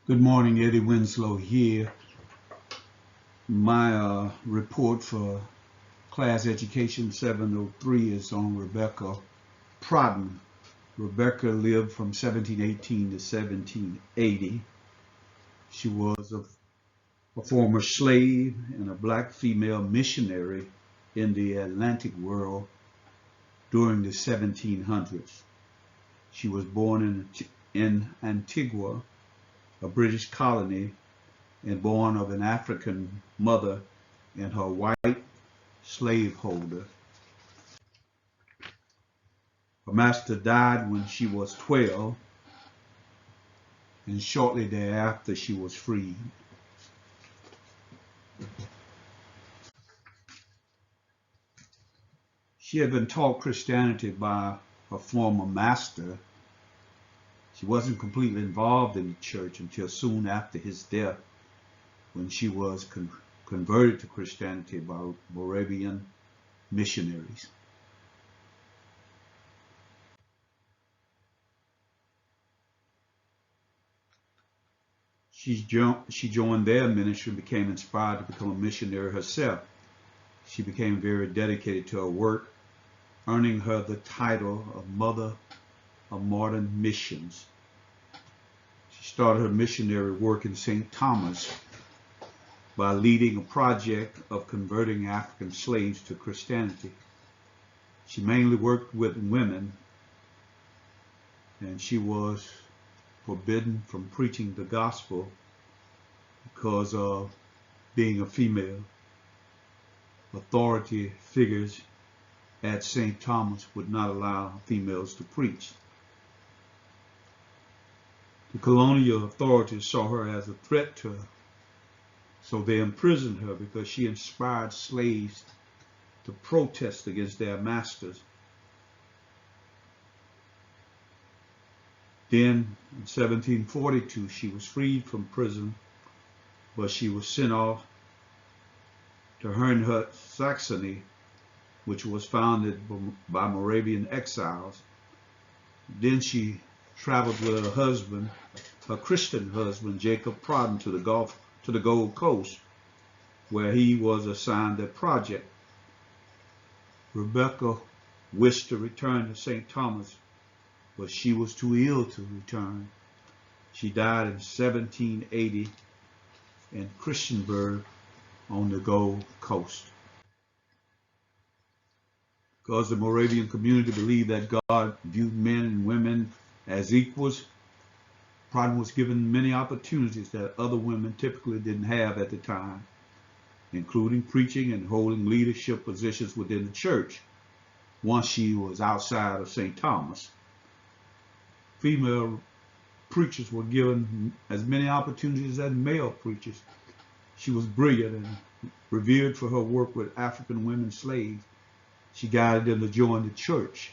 Good morning, Eddie Winslow here. My report for Class Education 703 is on Rebecca Protten. Rebecca lived from 1718 to 1780. She was a former slave and a black female missionary in the Atlantic world during the 1700s. She was born in Antigua, a British colony, and born of an African mother and her white slaveholder. Her master died when she was 12, and shortly thereafter she was freed. She had been taught Christianity by her former master. She wasn't completely involved in the church until soon after his death, when she was converted to Christianity by Moravian missionaries. She joined their ministry and became inspired to become a missionary herself. She became very dedicated to her work, earning her the title of Mother of Modern Missions. She started her missionary work in St. Thomas by leading a project of converting African slaves to Christianity. She mainly worked with women, and she was forbidden from preaching the gospel because of being a female. Authority figures at St. Thomas would not allow females to preach. The colonial authorities saw her as a threat to her, so they imprisoned her because she inspired slaves to protest against their masters. Then, in 1742, she was freed from prison, but she was sent off to Herrnhut, Saxony, which was founded by Moravian exiles. Then she traveled with her husband, her Christian husband, Jacob Protten, to the Gold Coast, where he was assigned a project. Rebecca wished to return to St. Thomas, but she was too ill to return. She died in 1780 in Christiansburg on the Gold Coast. Because the Moravian community believed that God viewed men and women as equals, Protten was given many opportunities that other women typically didn't have at the time, including preaching and holding leadership positions within the church once she was outside of St. Thomas. Female preachers were given as many opportunities as male preachers. She was brilliant and revered for her work with African women slaves. She guided them to join the church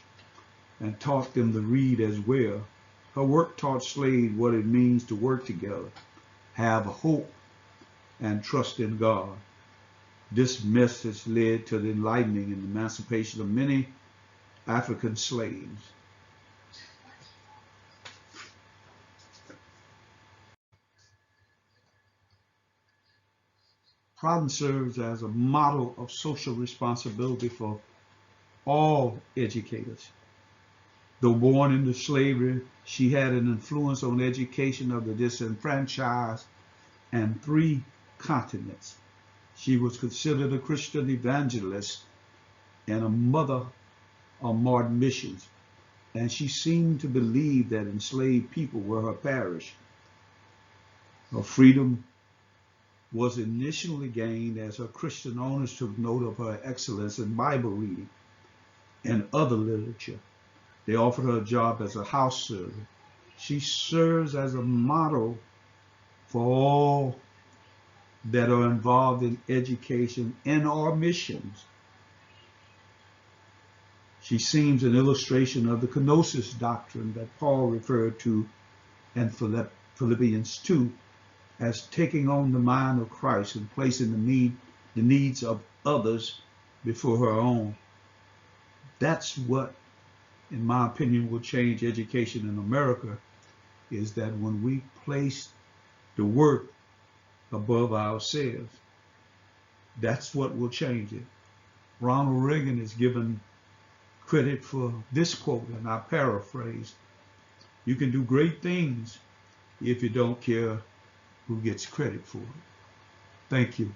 and taught them to read as well. Her work taught slaves what it means to work together, have hope, and trust in God. This message led to the enlightening and emancipation of many African slaves. Protten serves as a model of social responsibility for all educators. Though born into slavery, she had an influence on education of the disenfranchised and 3 continents. She was considered a Christian evangelist and a mother of modern missions, and she seemed to believe that enslaved people were her parish. Her freedom was initially gained as her Christian owners took note of her excellence in Bible reading and other literature. They offered her a job as a house servant. She serves as a model for all that are involved in education and or missions. She seems an illustration of the kenosis doctrine that Paul referred to in Philippians 2 as taking on the mind of Christ and placing the needs of others before her own. That's what, in my opinion, will change education in America, is that when we place the work above ourselves. That's what will change it. Ronald Reagan is given credit for this quote, and I paraphrase: you can do great things if you don't care who gets credit for it. Thank you.